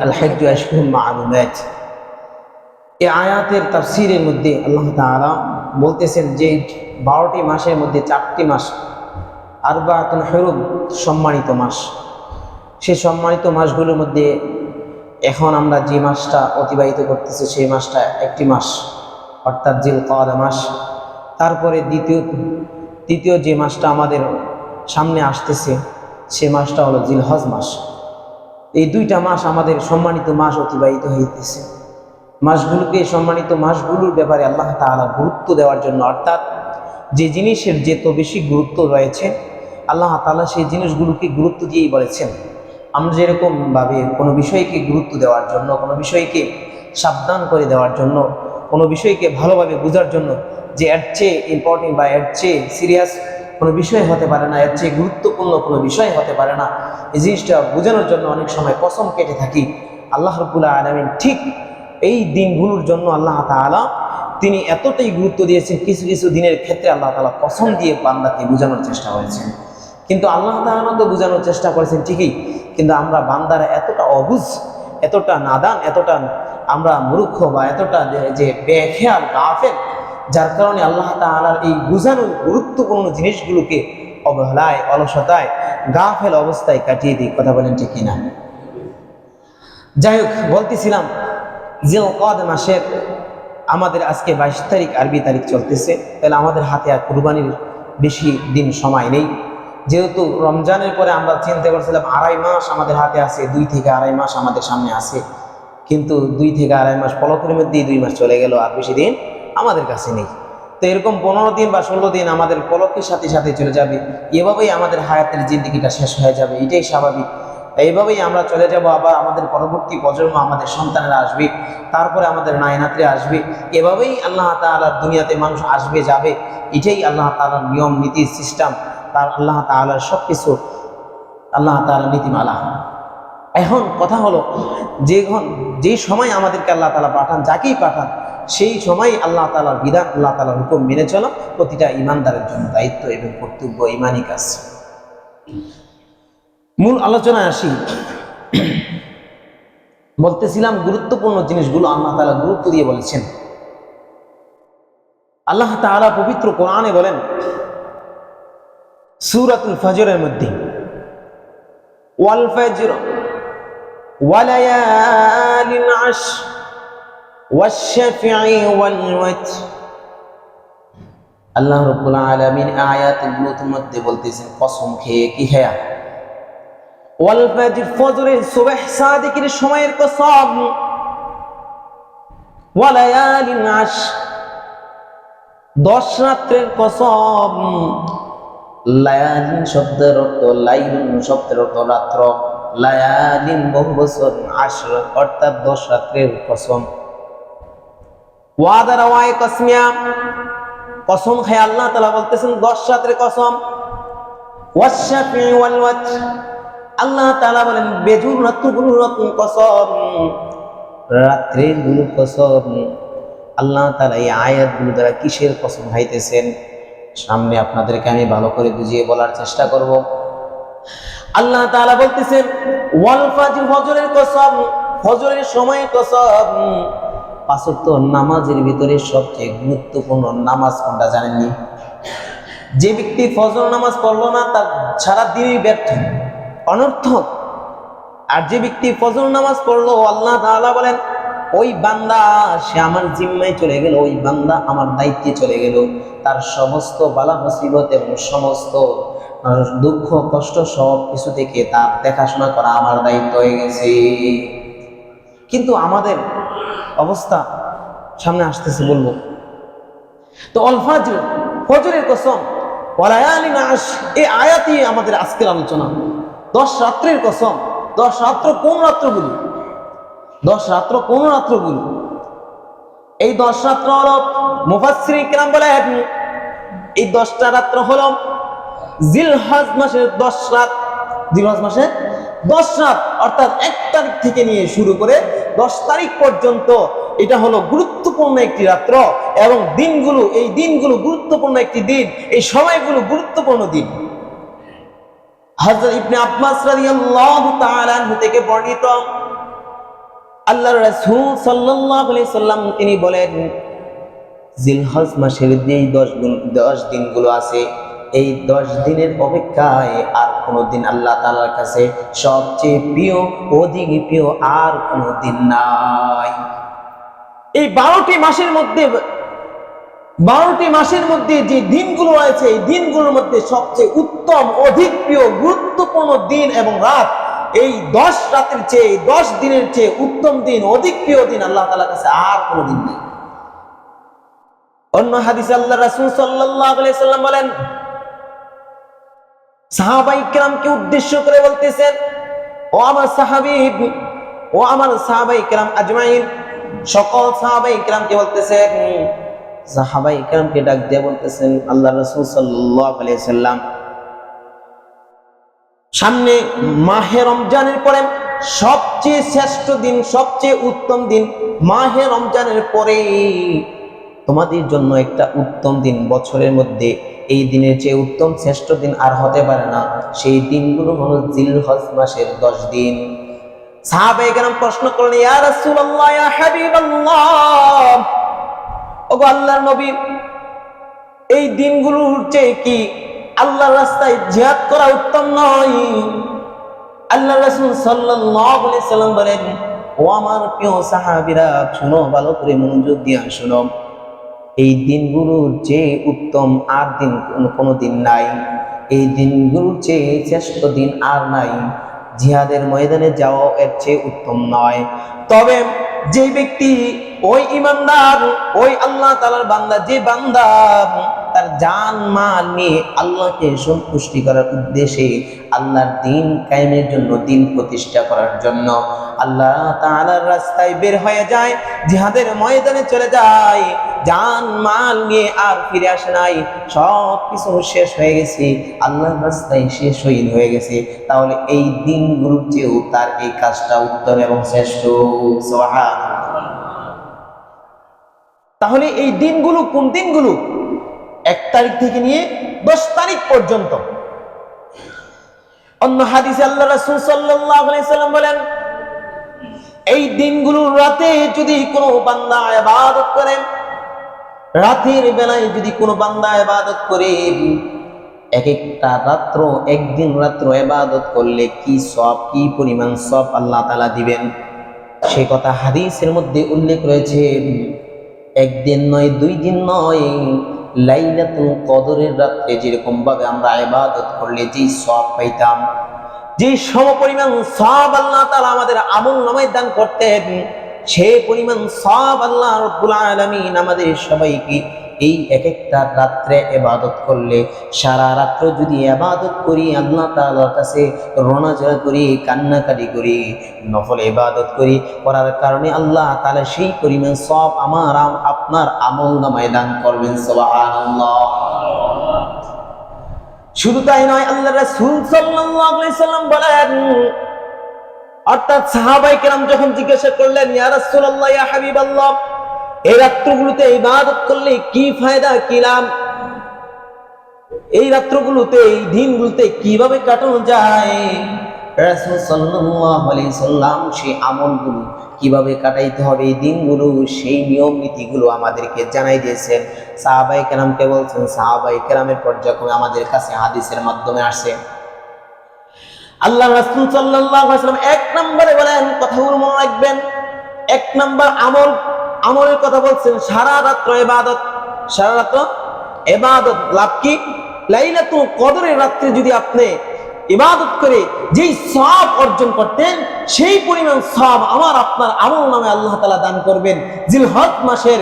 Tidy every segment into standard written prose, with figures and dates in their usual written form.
الحج أشهر معلومات এই আয়াতের তাফসীরের মধ্যে আল্লাহ তাআলা বলতেছেন যে 12টি মাসের মধ্যে 4টি মাস আরবাতুন হুরুম সম্মানিত মাস। সেই সম্মানিত মাসগুলোর মধ্যে এখন আমরা যে মাসটা অতিবাহিত করতেছি সেই মাসটা একটি মাস, অর্থাৎ জিলকাদা মাস। তারপরে দ্বিতীয় যে মাসটা আমাদের সামনে আসতেছে সে মাসটা হলো জিলহজ মাস। এই দুইটা মাস আমাদের সম্মানিত মাস অতিবাহিত হইতেছে। মাসগুলোকে সম্মানিত মাসগুলোর ব্যাপারে আল্লাহ তাআলা গুরুত্ব দেওয়ার জন্য, অর্থাৎ যে জিনিসের যেত বেশি গুরুত্ব রয়েছে আল্লাহ তাআলা সেই জিনিসগুলোকে গুরুত্ব দিয়েই বলেছেন। আমরা যেরকমভাবে কোনো বিষয়কে গুরুত্ব দেওয়ার জন্য, কোনো বিষয়কে সাবধান করে দেওয়ার জন্য, কোনো বিষয়কে ভালোভাবে বোঝার জন্য যে এর চেয়ে ইম্পর্টেন্ট বা এর চেয়ে সিরিয়াস কোনো বিষয় হতে পারে না, এর চেয়ে গুরুত্বপূর্ণ কোনো বিষয় হতে পারে না, এই জিনিসটা বোঝানোর জন্য অনেক সময় কসম কেটে থাকি। আল্লাহ রাব্বুল আলামিন ঠিক এই দিনগুলোর জন্য আল্লাহ তাআলা তিনি এতটাই গুরুত্ব দিয়েছেন, কিছু কিছু দিনের ক্ষেত্রে আল্লাহ তাআলা কসম দিয়ে বান্দাকে বোঝানোর চেষ্টা করেছেন। কিন্তু আল্লাহ তাআলা তো বোঝানোর চেষ্টা করেছেন ঠিকই, কিন্তু আমরা বান্দারা এতটা অবুঝ, এতটা নাদান, এতটা আমরা মূর্খ বা এতটা যে বেখেয়াল গাফেল, যার কারণে আল্লাহ তাআলার এই বোঝানোর গুরুত্বপূর্ণ জিনিসগুলোকে অবহেলায়, অলসতায়, গাফেল অবস্থায় কাটিয়ে দিই। কথা বলেন ঠিক কিনা? যাই হোক, বলতেছিলাম জিলকাদ মাসের আমাদের আজকে 22 তারিখ, আরবি তারিখ চলতেছে। তাহলে আমাদের হাতে আর কুরবানির বেশি দিন সময় নেই। যেহেতু রমজানের পরে আমরা চিন্তা করছিলাম 2.5 মাস আমাদের হাতে আছে, 2 থেকে 2.5 মাস আমাদের সামনে আছে, কিন্তু 2 থেকে 2.5 মাস পলকের মধ্যেই 2 মাস চলে গেল, আর বেশি দিন আমাদের কাছে নেই। তো এরকম 15 দিন বা 16 দিন আমাদের পলকের সাথে সাথে চলে যাবে। এভাবেই আমাদের হায়াতের জিন্দেগিটা শেষ হয়ে যাবে, এটাই স্বাভাবিক। এইভাবেই আমরা চলে যাব, আবার আমাদের পরবর্তী প্রজন্ম, আমাদের সন্তানেরা আসবে, তারপরে আমাদের নায়নাতরা আসবে। এভাবেই আল্লাহ তাআলার দুনিয়াতে মানুষ আসবে যাবে, এটাই আল্লাহ তাআলার নিয়ম নীতি সিস্টেম, তার আল্লাহ তাআলার সব কিছু আল্লাহ তাআলার নীতিমালা। এখন কথা হলো, যে সময় আমাদেরকে আল্লাহ তাআলা পাঠান, যাকেই পাঠান, সেই সময় আল্লাহ তাআলার বিধান, আল্লাহ তাআলার হুকুম মেনে চলা প্রতিটা ঈমানদারের জন্য দায়িত্ব এবং কর্তব্য, ঈমানি কাজ। মূল আলোচনায় আসি। বলতেছিলাম গুরুত্বপূর্ণ জিনিসগুলো আল্লাহ তাআলা গুরুত্ব দিয়ে বলেছেন। আল্লাহ তাআলা পবিত্র কোরআনে বলেন সূরাতুল ফজরের মধ্যে, ওয়াল ফজর ওয়ালায়ালিন আশর ওয়াশ-শাফঈ ওয়াল ওয়াতর। আল্লাহ রাব্বুল আলামিন আয়াতগুলোর মধ্যে বলতেছেন কসম খেয়ে, কি খেয়া? ওয়াল ফজর, ফজরের সুবহ সাদিকের সময়ের কসম, ওয়ালায়ালিন আশর, 10 রাতের কসম। লায়ালিন শব্দের অর্থ, লাইলুন শব্দের অর্থ রাত্র, লায়ালিন বহু বছর, আশর অর্থাৎ 10 রাতের কসম। ওয়াদা রাওয়ায়ে কসমিয়া, কসম খায় আল্লাহ তাআলা বলতেছেন 10 রাতের কসম। ওয়াশ-শাফঈ ওয়াল ওয়াতর, আল্লাহ তাআলা বলেন বেজুর রাতগুলোর কসম, রাত্রিগুলোর কসম। আল্লাহ তাআলা এই আয়াতগুলো দ্বারা কিসের কসম খাইতেছেন সামনে আপনাদেরকে আমি ভালো করে বুঝিয়ে বলার চেষ্টা করব। আল্লাহ তাআলা বলতেছেন ওয়াল ফজর, ফজরের কসম, ফজরের সময়ের কসম। 5 ওয়াক্ত নামাজের ভিতরে সবচেয়ে গুরুত্বপূর্ণ নামাজ কোনটা জানেননি? যে ব্যক্তি ফজর নামাজ পড়লো না তার সারা দিনই ব্যর্থ, অনর্থক। আর যে ব্যক্তি ফজর নামাজ পড়লো, আল্লাহ তাআলা বলেন ওই বান্দা সে আমার জিম্মায় চলে গেল, ওই বান্দা আমার দায়িত্বে চলে গেল, তার সমস্ত বালা মুসিবত এবং সমস্ত দুঃখ কষ্ট সব কিছু থেকে তার দেখাশোনা করা আমার দায়িত্ব হয়ে গেছে। কিন্তু আমাদের অবস্থা সামনে আসতেছে, বলবো তো। অল ফজর, ফজরের কসম, ওয়ালায়ালিন আশর, এই আয়াতই আমাদের আজকের আলোচনা। 10 রাত্রের কসম। 10 রাত্র কোন রাত্রগুলো? 10 রাত্র কোন রাত্রগুলো? এই 10 রাত্র হলো মুফাসসিরিন কেরাম বলেন এই 10টা রাত্র হলো জিলহজ মাসের 10 রাত। জিলহজ মাসের 10 রাত, অর্থাৎ 1 তারিখ থেকে নিয়ে শুরু করে 10 তারিখ পর্যন্ত এটা হলো গুরুত্বপূর্ণ একটি রাত্র। এবং দিনগুলো, এই দিনগুলো গুরুত্বপূর্ণ একটি দিন, এই সময়গুলো গুরুত্বপূর্ণ দিন। হযরত ইবনে আব্বাস রাদিয়াল্লাহু তাআলা আনহু থেকে বর্ণিত, আল্লাহর রাসূল সাল্লাল্লাহু আলাইহি সাল্লাম তিনি বলেন, জিলহজ মাসের যেই 10 দিনগুলো আছে, এই 10 দিনের অপেক্ষায় আর কোনো দিন আল্লাহ তাআলার কাছে সবচেয়ে প্রিয়, অধিক প্রিয় আর কোনো দিন নাই। এই 12টি মাসের মধ্যে যে দিনগুলো রয়েছে, এই দিনগুলোর মধ্যে সবচেয়ে উত্তম, অধিক প্রিয়, গুরুত্বপূর্ণ দিন এবং রাত, এই 10 রাতের চেয়ে, 10 দিনের চেয়ে উত্তম দিন, অধিক প্রিয় দিন আল্লাহ তাআলার কাছে আর কোনো দিন নেই। অন্য হাদিসে আল্লাহর রাসূল সাল্লাল্লাহু আলাইহি সাল্লাম বলেন, সাহাবায়ে কেরামকে উদ্দেশ্য করে বলতেছেন, ও আমার সাহাবায়ে কেরাম আজমাইন, সকল সাহাবায়ে কেরামকে বলতেছেন, সাহাবায়ে কেরামকে ডাক দিয়ে বলতেছেন, আল্লাহর রাসূল সাল্লাল্লাহু আলাইহি সাল্লাম, সামনে মাহে রমজানের পরে সবচেয়ে শ্রেষ্ঠ দিন, সবচেয়ে উত্তম দিন মাহে রমজানের পরে তোমাদের জন্য একটা উত্তম দিন, বছরের মধ্যে এই দিনের চেয়ে উত্তম শ্রেষ্ঠ দিন আর হতে পারে না। সেই দিনগুলো হলো জিলহজ মাসের 10 দিন। সাহাবায়ে কেরাম প্রশ্ন করলেন, ইয়া রাসূলুল্লাহ, ইয়া হাবিবাল্লাহ, ওগো আল্লাহর নবী, এই দিনগুলোর চেয়ে কি আল্লাহর রাস্তায় জিহাদ করা উত্তম নয়? আল্লাহর রাসূল সাল্লাল্লাহু আলাইহি সাল্লাম বলেন, ও আমার প্রিয় সাহাবীরা, শুনো, ভালো করে মনোযোগ দিয়ে শুনো, এই দিনগুলোর চেয়ে উত্তম আর দিন কোনো দিন নাই, এই দিনগুলোর চেয়ে শ্রেষ্ঠ দিন আর নাই। জিহাদের ময়দানে যাওয়া এর চেয়ে উত্তম নয়। তবে যে ব্যক্তি, ওই ইমানদার, ওই আল্লাহ তাআলার বান্দা, যে বান্দা তার জান মাল নিয়ে আল্লাহকে সন্তুষ্টি করার উদ্দেশ্যে, আল্লাহর দ্বীন কায়েমের জন্য, দ্বীন প্রতিষ্ঠা করার জন্য আল্লাহ তাআলার রাস্তায় বের হয়ে যায়, জিহাদের ময়দানে চলে যায়, জান মাল নিয়ে আর ফিরে আসে নাই, সব কিছু শেষ হয়ে গেছে, আল্লাহর রাস্তায় সে শহীদ হয়ে গেছে, তাহলে এই দিনগুলোর চেয়েও তার এই কাজটা উত্তম এবং শ্রেষ্ঠ। সুবহানাল্লাহ। তাহলে এই দিনগুলো কোন দিনগুলো? 1 তারিখ থেকে নিয়ে 10 তারিখ পর্যন্ত। অন্য হাদিসে আল্লাহ রাসূল সাল্লাল্লাহু আলাইহি সাল্লাম বলেন, এই দিনগুলোর রাতে যদি কোনো বান্দা ইবাদত করে, রাতের বেলায় যদি কোনো বান্দা ইবাদত করে, এক একটা রাত্র, একদিন রাত্র ইবাদত করলে কি সওয়াব, কি পরিমাণ সওয়াব আল্লাহ তাআলা দিবেন, সে কথা হাদিসের মধ্যে উল্লেখ রয়েছে। একদিন নয়, 2 দিন নয়, লাইলাতুল কদরের রাতে যেরকম ভাবে আমরা ইবাদত করলে যে সওয়াব পাইতাম, যে সমপরিমাণ সওয়াব আল্লাহ তাআলা আমাদের আমলনামায় দান করতেন, সেই পরিমাণ সওয়াব আল্লাহ রাব্বুল আলামিন আমাদের সবাইকে এই এক একটা রাত্রে ইবাদত করলে, সারা রাত্র যদি ইবাদত করি, আল্লাহ তাআলার কাছে রোনাজাত করি, কান্নাকাটি করি, নফল ইবাদত করি, করার কারণে আল্লাহ তাআলা সেই পরিমাণ সওয়াব আমার আপনার আমলনামায় দান করবেন। সুবহানাল্লাহ। শুধু তাই নয়, আল্লাহর রাসূল সাল্লাল্লাহু আলাইহি সাল্লাম বলেন, অর্থাৎ সাহাবায়ে কেরাম যখন জিজ্ঞাসা করলেন, ইয়া রাসূলুল্লাহ, ইয়া হাবিবাল্লাহ, এই রাত্রগুলোতে ইবাদত করলে কি ফায়দা, কি লাভ, এই রাত্রগুলোতে, এই দিনগুলোতে কিভাবে কাটানো যায়? রাসূল সাল্লাল্লাহু আলাইহি সাল্লাম সেই আমলগুলো কিভাবে কাটাইতে হবে, এই দিনগুলো, সেই নিয়ম নীতিগুলো আমাদেরকে জানাই দিয়েছেন। সাহাবায়ে কেরামকে বলছেন, সাহাবায়ে কেরামের পর্যায়ক্রমে আমাদের কাছে হাদিসের মাধ্যমে আসে। আল্লাহ রাসূল সাল্লাল্লাহু আলাইহি ওয়াসাল্লাম 1 নম্বরে বলেন, কথাগুলো মনে রাখবেন, 1 নম্বর আমলের কথা বলছেন, সারা রাত্র ইবাদত। সারা রাত্র ইবাদত লাভ কি? লাইলাতুল কদরের রাত্রে যদি আপনি ইবাদত করে যেই সওয়াব অর্জন করতেন, সেই পরিমাণ সওয়াব আমার আপনার আমলনামায় আল্লাহ তাআলা দান করবেন। জিলহজ মাসের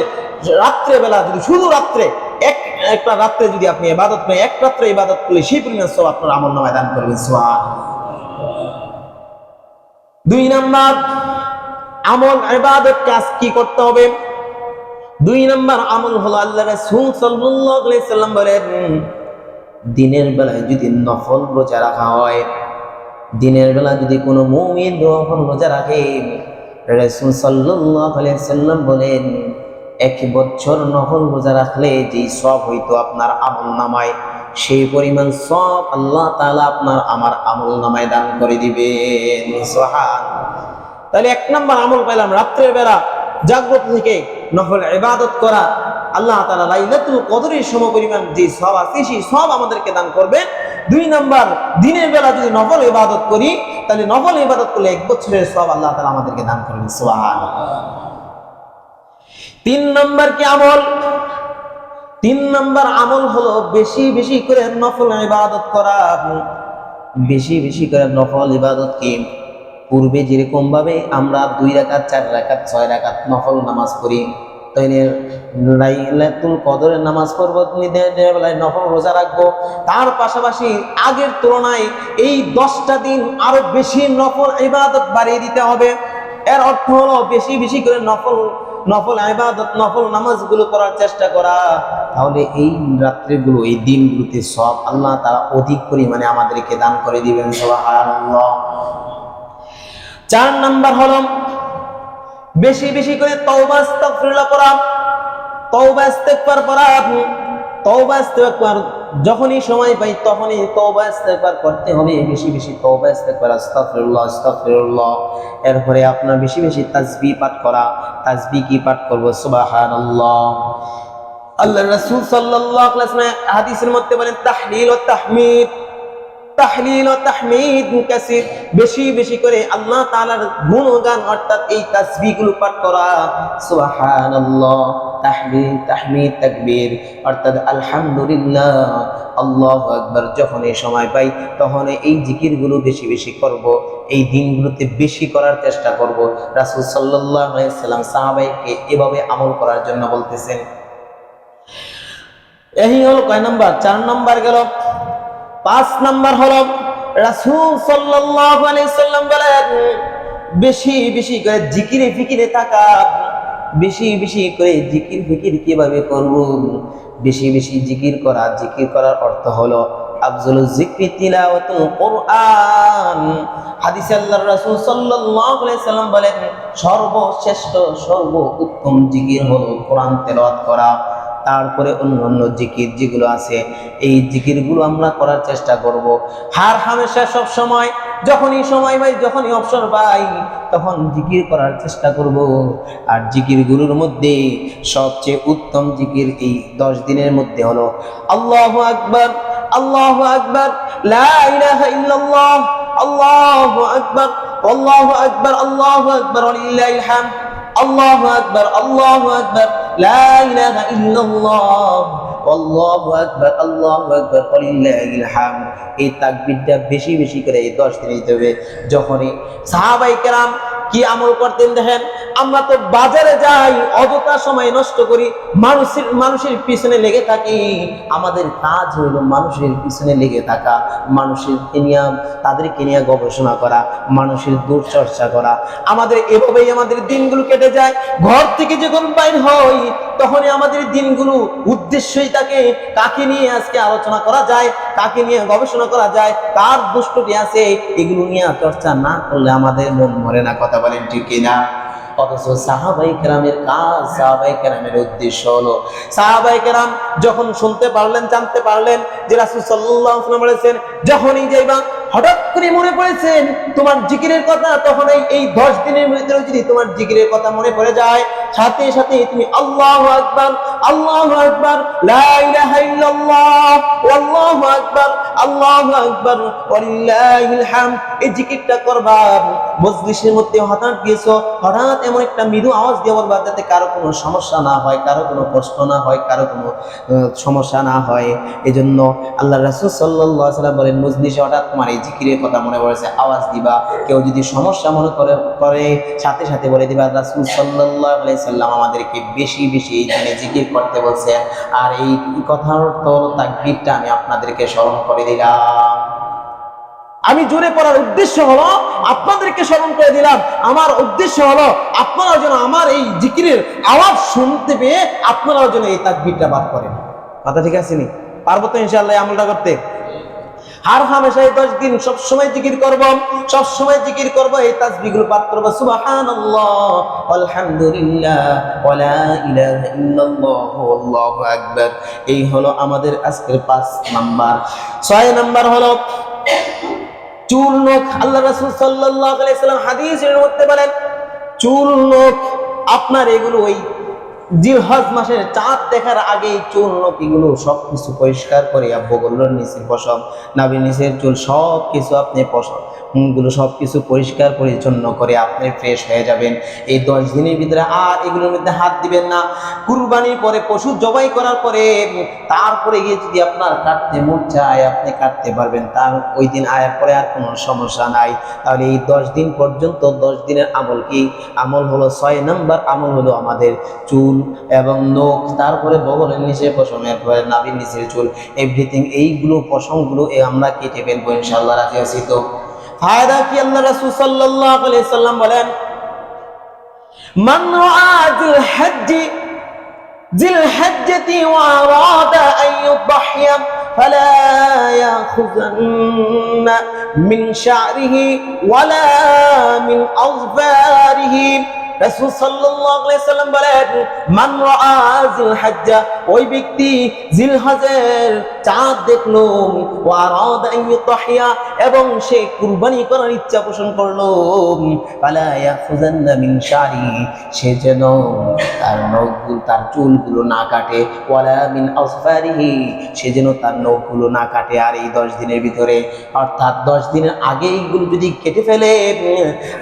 রাত্রে বেলা যদি, শুধু রাত্রে, একটা রাত্রে যদি আপনি ইবাদত করেন, 1 রাত্রে ইবাদত করলে সেই পরিমাণ সওয়াব আপনার আমলনামায় দান করবেন। সুবহানাল্লাহ। 2 নাম্বার আমল, ইবাদত কাজ কি করতে হবে? 2 নাম্বার আমল হলো, আল্লাহ রাসূল সাল্লাল্লাহু আলাইহি সাল্লাম বলেন, দিনের বেলায় যদি নফল রোজা রাখা হয়, দিনের বেলা যদি কোনো মুমিন নফল রোজা রাখে, রাসূল সাল্লাল্লাহু আলাইহি সাল্লাম বলেন, 1 বছর নফল রোজা রাখলে যে সওয়াব হইতো আপনার আমলনামায়, সেই পরিমাণ সওয়াব আল্লাহ তাআলা আপনার আমার আমলনামায় দান করে দিবেন। সুবহানাল্লাহ। তাহলে 1 নম্বর আমল পাইলাম, রাত্রের বেলা জাগ্রত থেকে নফল ইবাদত করা। আল্লাহ তাআলা লাইলাতুল কদরের সমপরিমাণ যে সওয়াব আছে সেই সওয়াব আমাদেরকে দান করবেন। 2 নম্বর, দিনের বেলা যদি নফল ইবাদত করি তাহলে নফল ইবাদত করলে 1 বছরের সওয়াব আল্লাহ তাআলা আমাদেরকে দান করবেন। সুবহানাল্লাহ। 3 নম্বর কি আমল? 3 নম্বর আমল হলো বেশি বেশি করে নফল ইবাদত করা। বেশি বেশি করে নফল ইবাদত কি, পূর্বে যেরকম ভাবে আমরা 2 রাকাত 4 রাকাত 6 রাকাত নফল নামাজ পড়ি, তাইলে লাইলাতুল কদরের নামাজ পড়ব, দিনের বেলায় নফল রোজা রাখবো, তার পাশাপাশি আগের তুলনায় এই 10টা দিন আরো বেশি নফল ইবাদত বাড়িয়ে দিতে হবে। এর অর্থ হলো বেশি বেশি করে নফল ইবাদত, নফল নামাজগুলো করার চেষ্টা করা। তাহলে এই রাত্রিগুলো, এই দিনগুলোতে সব আল্লাহ তাআলা অধিক পরিমাণে আমাদেরকে দান করে দিবেন। সুবহানাল্লাহ। 4 নাম্বার হলো বেশি বেশি করে তওবা ইস্তিগফার করা। তওবা ইস্তিগফার করা, তওবা ইস্তিগফার যখনই সময় পাই তখনই তওবা ইস্তিগফার করতে হবে। বেশি বেশি তওবা ইস্তিগফার, আস্তাগফিরুল্লাহ আস্তাগফিরুল্লাহ। এরপরে আপনার বেশি বেশি তাসবিহ পাঠ করা। তাসবিহ কি পাঠ করব? সুবহানাল্লাহ। আল্লাহর রাসূল সাল্লাল্লাহু আলাইহি ওয়াসাল্লাম হাদিসের মধ্যে বলেন তাহলিল ও তাহমিদ, তাহলিল ও তাহমিদ কাসীর। বেশি বেশি করে আল্লাহ তাআলার গুণগান অর্থাৎ এই তাসবিহগুলো পাঠ করা। সুবহানাল্লাহ, তাহলিল, তাহমিদ, তাকবীর অর্থাৎ আলহামদুলিল্লাহ, আল্লাহু আকবার। যখন এই সময় পাই তখন এই জিকিরগুলো বেশি বেশি করব। এই দিনগুলোতে বেশি করার চেষ্টা করব। রাসূল সাল্লাল্লাহু আলাইহি ওয়াসাল্লাম সাহাবাইকে এভাবে আমল করার জন্য বলতেছেন। এই হলো কয় নাম্বার? 4 নাম্বার গেল। 5 নাম্বার হলো রাসূল সাল্লাল্লাহু আলাইহি সাল্লাম বলেন বেশি বেশি করে জিকিরে ফিকিরে থাকা। বেশি বেশি করে জিকির ফিকির কিভাবে করব? বেশি বেশি জিকির করা। জিকির করার অর্থ হলো আফজালুজ যিকরি তিলাওয়াতুল কুরআন। হাদিসে আল্লাহর রাসূল সাল্লাল্লাহু আলাইহি সাল্লাম বলেন সর্বশ্রেষ্ঠ সর্বোত্তম জিকির হলো কোরআন তেলাওয়াত করা। তারপরে অন্যান্য জিকির যেগুলো আছে এই জিকিরগুলো আমরা করার চেষ্টা করব। হার হামেশা সব সময় যখনই সময় পাই, যখনই অবসর পাই তখন জিকির করার চেষ্টা করব। আর জিকিরগুলোর মধ্যে সবচেয়ে উত্তম জিকির এই 10 দিনের মধ্যে হলো আল্লাহু আকবার, আল্লাহু আকবার, লা ইলাহা ইল্লাল্লাহ, আল্লাহু আকবার, আল্লাহু আকবার, আল্লাহু আকবার, ওয়ালিল্লাহিল হামদ, আল্লাহু আকবার, আল্লাহু আকবার, লা ইলাহা ইল্লাল্লাহ, আল্লাহু আকবার, আল্লাহু আকবার, ওয়ালিল্লাহিল হামদ। এই তাকবীরটা বেশি বেশি করে এই 10 দিন দিতে হবে। যখনই সাহাবায়ে কেরাম কি আমল করতেন দেখেন, আমরা তো বাজারে যাই, অযথা সময় নষ্ট করি, মানুষের পিছনে লেগে থাকি। আমাদের কাজ হলো মানুষের পিছনে লেগে থাকা, তাদেরকে নিয়ে গবেষণা করা, মানুষের দুর্চর্চা করা। আমাদের এভাবেই আমাদের দিনগুলো কেটে যায়। ঘর থেকে যখন বাইর হই তখনই আমাদের দিনগুলো উদ্দেশ্যই থাকে কাকে নিয়ে আজকে আলোচনা করা যায়, কাকে নিয়ে গবেষণা করা যায়, কার দুষ্টটি আছে, এগুলো নিয়ে চর্চা না করলে আমাদের মন ভরে না। কথা বলেন ঠিক কিনা? অথচ সাহাবায়ে কেরামের কাজ, সাহাবায়ে কেরামের উদ্দেশ্য হলো, সাহাবায়ে কেরাম যখন শুনতে পারলেন, জানতে পারলেন যে রাসূল সাল্লাল্লাহু আলাইহি ওয়াসাল্লাম বলেছেন যখনই যাইবা হঠাৎ করে মনে পড়েছেন তোমার জিকিরের কথা, তখন এই 10 দিনের ভিতরে যদি তোমার জিকিরের কথা মনে পড়ে যায় সাথে সাথে তুমি আল্লাহু আকবার, আল্লাহু আকবার, লা ইলাহা ইল্লাল্লাহ, আল্লাহু আকবার, আল্লাহু আকবার, ওয়ালিল্লাহিল হামদ এই জিকিরটা করবা। মজলিসের মধ্যে হঠাৎ গিয়েছো, হঠাৎ এমন একটা মৃদু আওয়াজ দিয়ে বলবা যাতে কারো কোনো সমস্যা না হয়, কারো কোনো কষ্ট না হয়, কারো কোনো সমস্যা না হয়। এজন্য আল্লাহ রাসূল সাল্লাল্লাহু আলাইহি ওয়াসাল্লাম বলেন মজলিসে হঠাৎ তোমার এই জিকিরের কথা মনে পড়েছে, আওয়াজ দিবা। কেউ যদি সমস্যা মনে করে সাথে সাথে বলে দিবা রাসূল সাল্লাল্লাহু আলাইহি ওয়াসাল্লাম আমাদেরকে বেশি বেশি এই দিনে জিকির করতে বলছেন। আর এই কথার অর্থ তাকবীরটা আমি আপনাদেরকে স্মরণ করে দিলাম। আমি জোরে পড়ার উদ্দেশ্য হলো আপনাদেরকে স্মরণ করে দিলাম। আমার উদ্দেশ্য হলো আপনারা যেন আমার এই জিকিরের আওয়াজ শুনতে পেয়ে আপনারাও যেন এই তাকবীরটা পাঠ করেন। কথা ঠিক আছে নি? পারবো তো ইনশাআল্লাহ আমলটা করতে? আর হামেশা এই 10 দিন সব সময় জিকির করব, সব সময় জিকির করব, এই তাসবিহগুলো পাঠ করব। সুবহানাল্লাহ, আলহামদুলিল্লাহ, ওয়ালা ইলাহা ইল্লাল্লাহ, আল্লাহু আকবার। এই হলো আমাদের আজকের 5 নাম্বার। 6 নাম্বার হলো চুল নখ, আল্লাহ রাসূল সাল্লাল্লাহু আলাইহি সাল্লাম হাদিসের মধ্যে বলেন চুল নখ আপনার এগুলো ওই জিলহজ মাসের চাঁদ দেখার আগে চুল নখ এগুলো সবকিছু পরিষ্কার করে বগলের নিচের পশম, নাভির নিচের চুল সবকিছু আপনি পশম গুলো সবকিছু পরিষ্কার পরিচ্ছন্ন করে আপনি ফ্রেশ হয়ে যাবেন। এই 10 দিনের ভিতরে আর এগুলোর মধ্যে হাত দিবেন না। কুরবানির পরে পশু জবাই করার পরে তারপরে গিয়ে যদি আপনার কাটতে মন চায় আপনি কাটতে পারবেন, তার ওই দিন আয়ার পরে আর কোনো সমস্যা নাই। তাহলে এই 10 দিন পর্যন্ত 10 দিনের আমল কি? আমল হলো 6 নম্বর আমল হলো আমাদের চুল এবং নখ, তারপরে বগলের নিচে পশমের পরে নাভির নিচের চুল, এভরিথিং এইগুলো পশমগুলো আমরা কেটে ফেলবো ইনশাআল্লাহ। রাজি আছি তো? ফায়দা কি? আল্লাহ রাসূল সাল্লাল্লাহু আলাইহি সাল্লাম বলেন মান রাআ জিল হজ্জতি ওয়া আরাদা আন ইউদহিয়া ফালা ইয়াখুযান্না মিন শা'রিহি ওয়ালা মিন আযফারিহি। রাসূল সাল্লাল্লাহু আলাইহি সাল্লাম বলেন মান রাআ জিল হজ্জা, ওই ব্যক্তি জিলহজের চাঁদ দেখলো, ওয়া আরাদা আন ইউদহিয়া এবং সে কুরবানি করার ইচ্ছা পোষণ করলো, ফালা ইয়াখুযান্না মিন শা'রি, সে যেন তার নখগুলো তার চুলগুলো না কাটে, ওয়ালা মিন আযফারিহি, সে যেন তার নখগুলো না কাটে। আর এই 10 দিনের ভিতরে অর্থাৎ 10 দিনের আগে এইগুলো যদি কেটে ফেলে,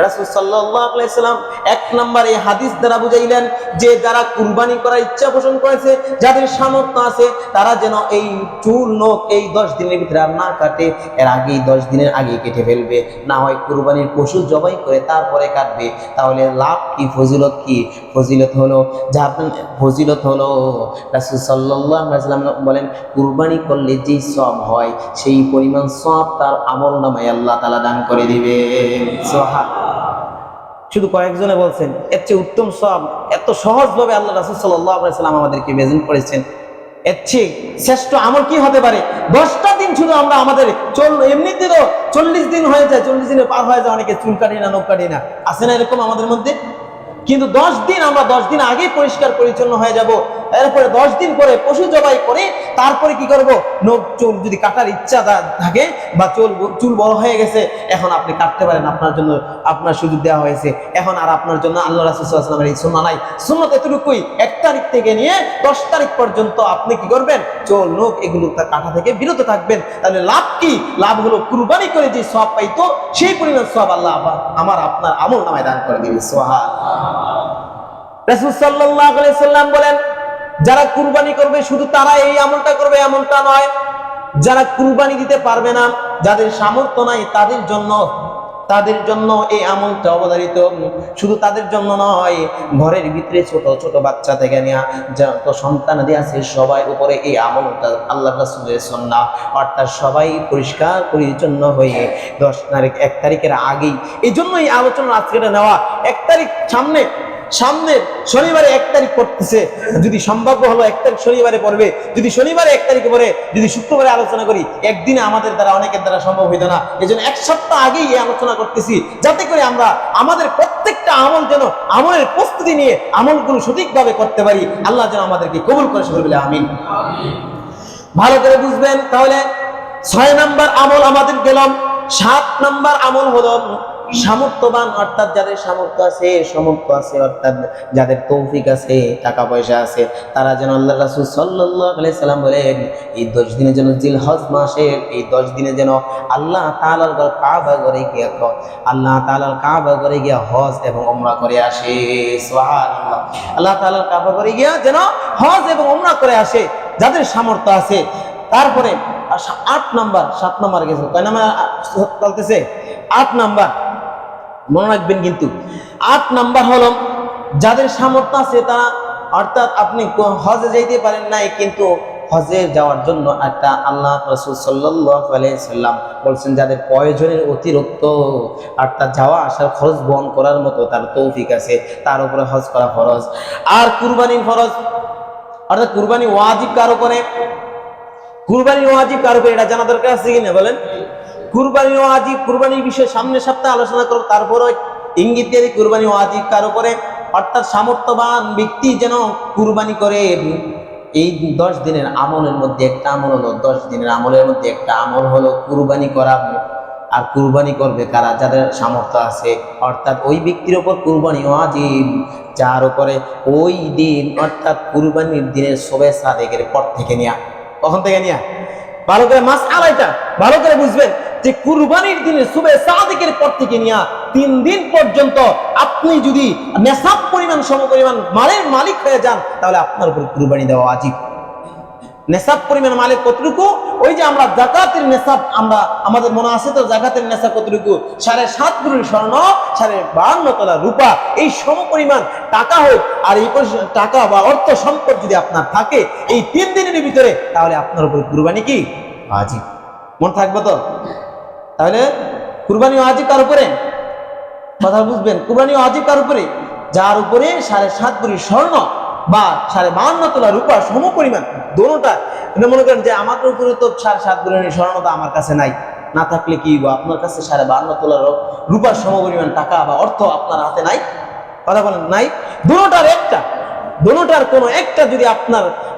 রাসূল সাল্লাল্লাহু আলাইহি সাল্লাম এক নম্বর এই হাদিস দ্বারা বুঝাইলেন যে যারা কুরবানি করার ইচ্ছা পোষণ করেছে, যাদের সামর্থ্য আছে, তারা যেন এই চুল নখ এই 10 দিনের ভিতরে আর না কাটে, এর আগেই 10 দিনের আগে কেটে ফেলবে। না হয় কুরবানির পশু জবাই করে তারপরে কাটবে। তাহলে লাভ কি? ফজিলত কি? ফজিলত হলো ফজিলত হলো রাসূল সাল্লাল্লাহু আলাইহি ওয়াসাল্লাম বলেন কুরবানি করলে যে সওয়াব হয় সেই পরিমাণ সওয়াব তার আমলনামায় আল্লাহ তাআলা দান করে দিবে। সুবহানাল্লাহ। শুধু কয়েকজনে বলছেন এর চেয়ে উত্তম সওয়াব এত সহজভাবে আল্লাহ রাসূল সাল্লাল্লাহু আলাইহি ওয়াসাল্লাম আমাদেরকে বেজন করেছেন, এর চেয়ে শ্রেষ্ঠ আমল কি হতে পারে? 10টা দিন শুধু আমরা আমাদের এমনিতে তো 40 দিন হয়ে যায়, 40 দিনে পার হয়ে যায়, অনেকে চুল কাটি না, নখ কাটি না, আছে না এরকম আমাদের মধ্যে? কিন্তু 10 দিন আমরা 10 দিন আগে পরিষ্কার পরিচ্ছন্ন হয়ে যাব, এরপরে 10 দিন পরে পশু জবাই করে তারপরে কি করব? নখ চুল যদি কাটার ইচ্ছা থাকে বা চুল বড় হয়ে গেছে, এখন আপনি কাটতে পারেন, আপনার জন্য আপনার সুযোগ দেওয়া হয়েছে। এখন আর আপনার জন্য আল্লাহ রাসূল সাল্লাল্লাহু আলাইহি ওয়াসাল্লামের এই সুন্নাহ নাই। সুন্নাত এতটুকুই, 1 তারিখ থেকে নিয়ে 10 তারিখ পর্যন্ত আপনি কি করবেন? চুল নখ এগুলো কাটা থেকে বিরত থাকবেন। তাহলে লাভ কি? লাভ হলো কুরবানি করে যে সওয়াব পাইতো সেই পরিমাণ সওয়াব আল্লাহ আমার আপনার আমলনামায় দান করে দিবেন। সুবহানাল্লাহ। রাসূল সাল্লাল্লাহু আলাইহি সাল্লাম বলেন যারা কুরবানি করবে শুধু তারা এই আমলটা করবে এমনটা নয়, যারা কুরবানি দিতে পারবে না, যাদের সামর্থ্য নাই, তাদের জন্য এই আমলটা অবধারিত। শুধু তাদের জন্য নয়, ঘরের ভিতরে ছোট ছোট বাচ্চা থেকে নেওয়া যত সন্তানাদি আছে সবাই উপরে এই আমলটা আল্লাহ রাসূলের সুন্নাহ। অর্থাৎ সবাই পরিষ্কার পরিচ্ছন্ন হয়ে 1 তারিখের আগেই, এই জন্য এই আলোচনা আজকে নেওয়া। 1 তারিখ সামনে শনিবারে 1 তারিখ পড়তেছে, যদি সম্ভাব্য হলো 1 তারিখ শনিবারে পড়বে, যদি শনিবারে 1 তারিখে পড়ে, যদি শুক্রবারে আলোচনা করি, একদিনে আমাদের দ্বারা অনেকের দ্বারা সম্ভব হইতো না। এই জন্য 1 সপ্তাহ আগেই এই আলোচনা করতেছি, যাতে করে আমরা আমাদের প্রত্যেকটা আমল যেন আমলের প্রস্তুতি নিয়ে আমলগুলো সঠিকভাবে করতে পারি। আল্লাহ যেন আমাদেরকে কবুল করে সকলে বলে আমিন। ভালো করে বুঝবেন। তাহলে 6 নম্বর আমল আমাদের গেলাম। 7 নম্বর আমল হলো সামর্থ্যবান, অর্থাৎ যাদের সামর্থ্য আছে অর্থাৎ যাদের তৌফিক আছে, টাকা পয়সা আছে, তারা যেন আল্লাহ রাসূল সাল্লাল্লাহু আলাইহি সাল্লাম বলেন এই 10 দিনের জন্য জিলহজ মাসের এই 10 দিনে যেন আল্লাহ তাআলার কাবা ঘরে গিয়ে হজ এবং উমরা করে আসে। সুবহানাল্লাহ। আল্লাহ তাআলার কাবা ঘরে গিয়ে যেন হজ এবং উমরা করে আসে যাদের সামর্থ্য আছে। তারপরে 7 নাম্বার গেছে, কয় নাম্বার চলতেছে? 8 নাম্বার, মনে রাখবেন কিন্তু 8 নাম্বার হলো যাদের সামর্থ্য আছে তারা, অর্থাৎ আপনি হজে যাইতে পারেন নাই, কিন্তু হজে যাওয়ার জন্য একটা আল্লাহ রাসূল সাল্লাল্লাহু আলাইহি সাল্লাম বলছেন যাদের প্রয়োজনের অতিরিক্ত অর্থাৎ যাওয়া আসার খরচ বহন করার মতো তার তৌফিক আছে, তার উপরে হজ করা ফরজ। আর কুরবানি ফরজ, অর্থাৎ কুরবানি ওয়াজিব কার উপরে? এটা জানা দরকার আছে কিনা বলেন? কুরবানি ওয়াজিব, কুরবানির বিষয়ে সামনের সপ্তাহে আলোচনা করব। তারপরে ইঙ্গিত দিয়ে কুরবানি ওয়াজিব কার উপরে? অর্থাৎ সামর্থ্যবান ব্যক্তি যেন কুরবানি করে। এই 10 দিনের আমলের মধ্যে একটা আমল হলো, 10 দিনের আমলের মধ্যে একটা আমল হলো কুরবানি করা। আর কুরবানি করবে কারা? যাদের সামর্থ্য আছে, অর্থাৎ ওই ব্যক্তির ওপর কুরবানি ওয়াজিব যার উপরে ওই দিন অর্থাৎ কুরবানির দিনের শবে সাদেকের পর থেকে নিয়া, কখন থেকে নিয়া, ভালো করে মাস আলাইটা ভালো করে বুঝবেন যে কুরবানির দিনের শবে সাদেকের পর থেকে নিয়া 3 দিন পর্যন্ত আপনি যদি নেশাব পরিমাণ সমপরিমাণ মালের মালিক হয়ে যান তাহলে আপনার উপর কুরবানি দেওয়া ওয়াজিব। নেশাব পরিমাণ মালিক কতটুকু? ওই যে আমরা যাকাতের নেশাব, আমরা আমাদের মনে আছে তো যাকাতের নেশাব কতটুকু? 7.5 ভরি স্বর্ণ, 52 তোলা রূপা, এই সমপরিমাণ টাকা হোক আর এই টাকা বা অর্থ সম্পদ যদি আপনার থাকে এই 3 দিনের ভিতরে, তাহলে আপনার উপর কুরবানি কি ওয়াজিব। মনে থাকবে তো? তাহলে কুরবানি ওয়াজিব কার উপরে? কথা বুঝবেন, কুরবানি ওয়াজিব কার উপরে? যার উপরে 7.5 ভরি স্বর্ণ বা 52 তোলা রূপা সমপরিমাণ দোনোটা। মনে করেন যে আমাদের উপরে তো 7.5 ভরি স্বর্ণ তো আমার কাছে নাই, না থাকলে কি গো, আপনার কাছে 52 তোলা রূপার সমপরিমাণ টাকা বা অর্থ আপনার হাতে নাই, কথা বলেন নাই, দোনোটার একটা, দোনোটার কোনো একটা যদি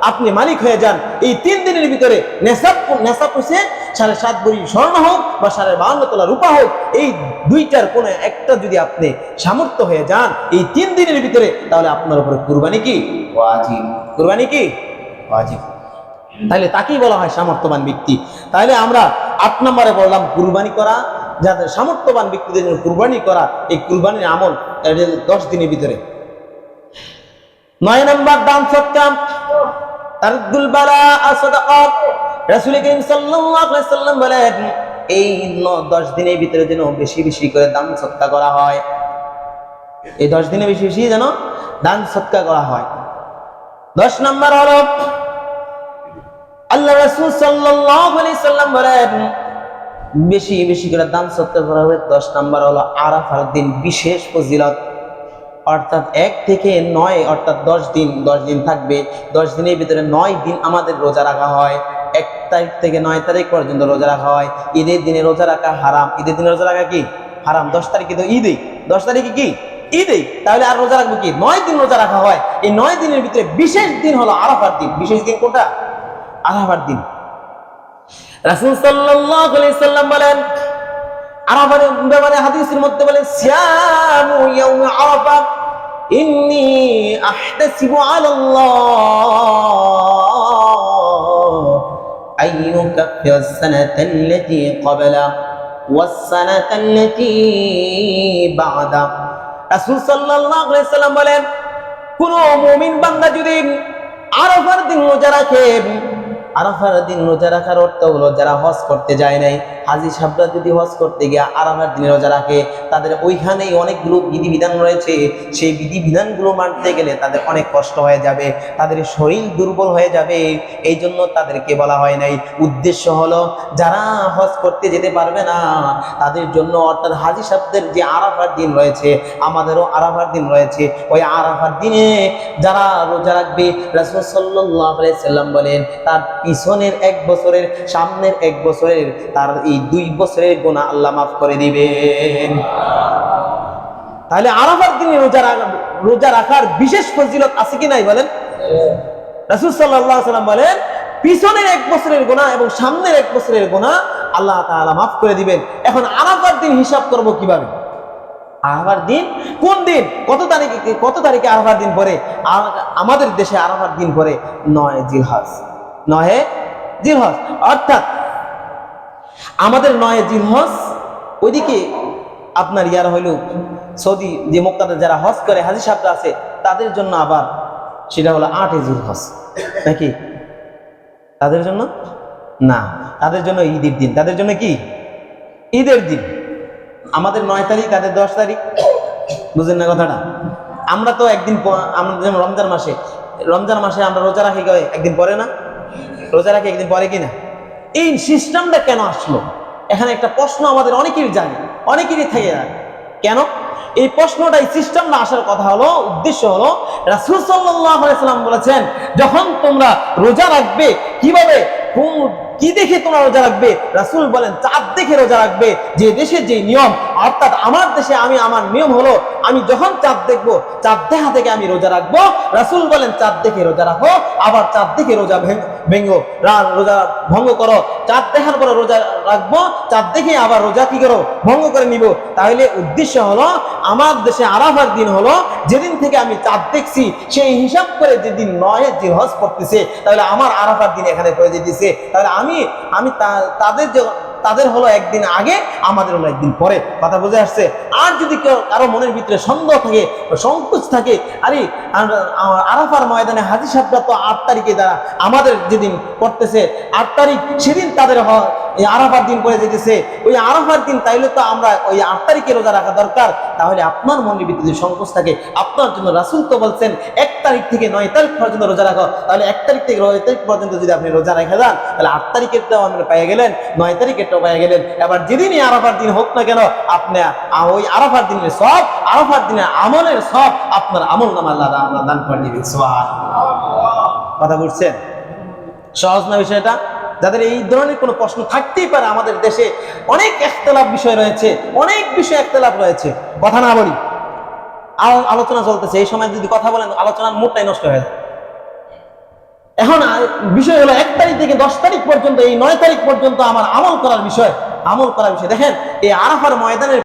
আপনি মালিক হয়ে যান এই 3 দিনের ভিতরে, নেশাব হচ্ছে 7.5 ভরি স্বর্ণ হোক বা 52 তোলা রূপা হোক, এই দুইটার কোনো একটা যদি আপনি সামর্থ্য হয়ে যান এই 3 দিনের ভিতরে, তাহলে আপনার উপরে কুরবানি কি ওয়াজিব। কুরবানি কি ওয়াজিব। তাহলে তাকেই বলা হয় সামর্থ্যবান ব্যক্তি। তাহলে আমরা 8 নম্বরে বললাম কুরবানি করা, যাদের সামর্থ্যবান ব্যক্তিদের জন্য কুরবানি করা, এই কুরবানির আমল 10 দিনের ভিতরে। 9 নম্বর দান সদকা, তারদুল বালা সাদাকা। রাসূল করিম সাল্লাল্লাহু আলাইহি সাল্লাম বলেন এই 10 দিনের ভিতরে যেন বেশি বেশি করে দান সদকা করা হয়, এই 10 দিনে বেশি বেশি যেন দান সদকা করা হয়। 10 নম্বর হলো আল্লাহ রাসূল সাল্লাল্লাহু আলাইহি সাল্লাম বলেন বেশি বেশি করে দান সদকা করা হবে। 10 নম্বর হলো আরাফার দিন বিশেষ ফজিলত, অর্থাৎ 1 থেকে 9 অর্থাৎ 10 দিন থাকবে। 10 দিনের ভিতরে 9 দিন আমাদের রোজা রাখা হয়। 1 তারিখ থেকে 9 তারিখ পর্যন্ত রোজা রাখা হয়। ঈদের দিনে রোজা রাখা হারাম, ঈদের দিনে রোজা রাখা কি হারাম। 10 তারিখে তো ঈদই, 10 তারিখে কি ঈদই, তাহলে আর রোজা রাখবো কি? 9 দিন রোজা রাখা হয়। এই 9 দিনের ভিতরে বিশেষ দিন হলো আরাফার দিন। বিশেষ দিন কোনটা? আরাফার দিন। রাসূল সাল্লাল্লাহু আলাইহি সাল্লাম বলেন আরাফার ব্যাপারে হাদিসের মধ্যে বলেন সিয়ামু ইয়াউম আরাফা ইন্নী আহতাসিবু আলাল্লাহ আইয়ুকাফিরা সানাতাল্লাতী ক্বাবলা ওয়াস-সানাতাল্লাতী বা'দা। রাসূল সাল্লাল্লাহু আলাইহি সাল্লাম বলেন কোন মুমিন বান্দা যদি আরাফার দিন রোজা রাখে, আরাফার দিন রোজা রাখার অর্থ হলো যারা হজ করতে যায় নাই, হাজী সাহেবরা যদি হজ করতে গিয়ে আরাফার দিনে রোজা রাখে, তাদের ওইখানেই অনেকগুলো বিধিবিধান রয়েছে, সেই বিধিবিধানগুলো মানতে গেলে তাদের অনেক কষ্ট হয়ে যাবে, তাদের শরীর দুর্বল হয়ে যাবে। এই জন্য তাদেরকে বলা হয় নাই। উদ্দেশ্য হলো যারা হজ করতে যেতে পারবে না তাদের জন্য, অর্থাৎ হাজী সাহেবদের যে আরাফার দিন রয়েছে, আমাদেরও আরাফার দিন রয়েছে, ওই আরাফার দিনে যারা রোজা রাখবে রাসূল সাল্লাল্লাহু আলাইহি সাল্লাম বলেন তার পিছনের 1 বছরের, সামনের 1 বছরের, তার এই 2 বছরের গুনাহ আল্লাহ মাফ করে দিবেন। তাহলে আরাফার দিনে রোজা রাখার বিশেষ ফজিলত আছে কি নাই বলেন? রাসূল সাল্লাল্লাহু আলাইহি সাল্লাম বলেন পিছনের 1 বছরের গুনাহ এবং সামনের 1 বছরের গুনাহ আল্লাহ তাআলা মাফ করে দিবেন। এখন আরাফার দিন হিসাব করব কিভাবে? আরাফার দিন কোন দিন, কত তারিখে আরাফার দিন পড়ে? আমাদের দেশে আরাফার দিন পড়ে 9 জিলহজ। 9 জিলহজ, অর্থাৎ আমাদের 9 জিলহজ। ওইদিকে আপনার ইয়ার হইল সৌদি যে মুক্তাদের যারা হজ করে হাজী সাহেবরা আছে তাদের জন্য আবার সেটা হলো 8 জিলহজ, নাকি? তাদের জন্য না, তাদের জন্য ঈদের দিন। তাদের জন্য কি? ঈদের দিন। আমাদের 9 তারিখ, তাদের 10 তারিখ। বুঝেন না কথাটা? আমরা তো একদিন, আমরা যেমন রমজান মাসে আমরা রোজা রাখি একদিন পরে না, রোজা রাখি একদিন পরে কিনা। এই সিস্টেমটা কেন আসলো? এখানে একটা প্রশ্ন আমাদের অনেকেরই জানে, অনেকেরই থেকে যায়। কেন এই প্রশ্নটাই সিস্টেমটা আসার কথা হলো, উদ্দেশ্য হলো রাসূল সাল্লাল্লাহু আলাইহি সাল্লাম বলেছেন যখন তোমরা রোজা রাখবে কিভাবে, কি দেখে তোমরা রোজা রাখবে? রাসূল বলেন চাঁদ দেখে রোজা রাখবে। যে দেশে যে নিয়ম অর্থাৎ আমার দেশে আমি আমার নিয়ম হলো আমি যখন চাঁদ দেখবো চাঁদ দেখা থেকে আমি রোজা রাখবো। রাসূল বলেন চাঁদ দেখে রোজা রাখো, আবার চাঁদ দেখে রোজা ভেঙো, রোজা ভঙ্গ করো। চাঁদ দেখার পরে রোজা রাখবো, চাঁদ দেখে আবার রোজা কি করো ভঙ্গ করে নিব। তাহলে উদ্দেশ্য হলো আমার দেশে আরাফার দিন হলো যেদিন থেকে আমি চাঁদ দেখছি সেই হিসাব করে যেদিন 9 জিলহজ পড়তেছে, তাহলে আমার আরাফার দিন এখানে পড়ে যেতেছে। তাহলে আমি তাদের হলো একদিন আগে, আমাদের হলো একদিন পরে। কথা বুঝে আসছে? আর যদি কেউ কারো মনের ভিতরে সন্দেহ থাকে, সংকোচ থাকে, আরে আরাফার ময়দানে হাজী সাহেবরা তো 8 তারিখে দ্বারা আমাদের যেদিন পড়তেছে 8 তারিখ, সেদিন তাদের এই আরাফার দিন পড়ে যেতেছে, ওই আরাফার দিন, তাইলে তো আমরা ওই 8 তারিখে রোজা রাখা দরকার। তাহলে আপনার মনের ভিতরে যদি সংকোচ থাকে, আপনার জন্য রাসূল তো বলছেন 1 তারিখ থেকে 9 তারিখ পর্যন্ত রোজা রাখো। তাহলে 1 তারিখ থেকে 9 তারিখ পর্যন্ত যদি আপনি রোজা রেখে যান, তাহলে 8 তারিখেরটাও আপনি পেয়ে গেলেন, 9 তারিখেরটাও পেয়ে গেলেন। এবার যেদিনই আরাফার দিন হোক না কেন, আপনি ওই আরাফার দিনের সব, আরাফার দিনের আমলের সব আপনার আমল নামা আল্লাহ দান করে দিবেন। সুবহানাল্লাহ। কথা বুঝছেন? সহজ না বিষয়টা? যাদের এই ধরনের কোনো প্রশ্ন থাকতেই পারে, আমাদের দেশে অনেক ইখতিলাফ বিষয় রয়েছে, অনেক বিষয় ইখতিলাফ রয়েছে, কথা না বলি, আলোচনা চলতেছে, এই সময় যদি কথা বলেন আলোচনার মুডটাই নষ্ট হয়ে যায়। এখন বিষয় হলো 1 তারিখ থেকে 10 তারিখ পর্যন্ত, এই 9 তারিখ পর্যন্ত আমার আমল করার বিষয়। দেখেন এই আরাফার ময়দানের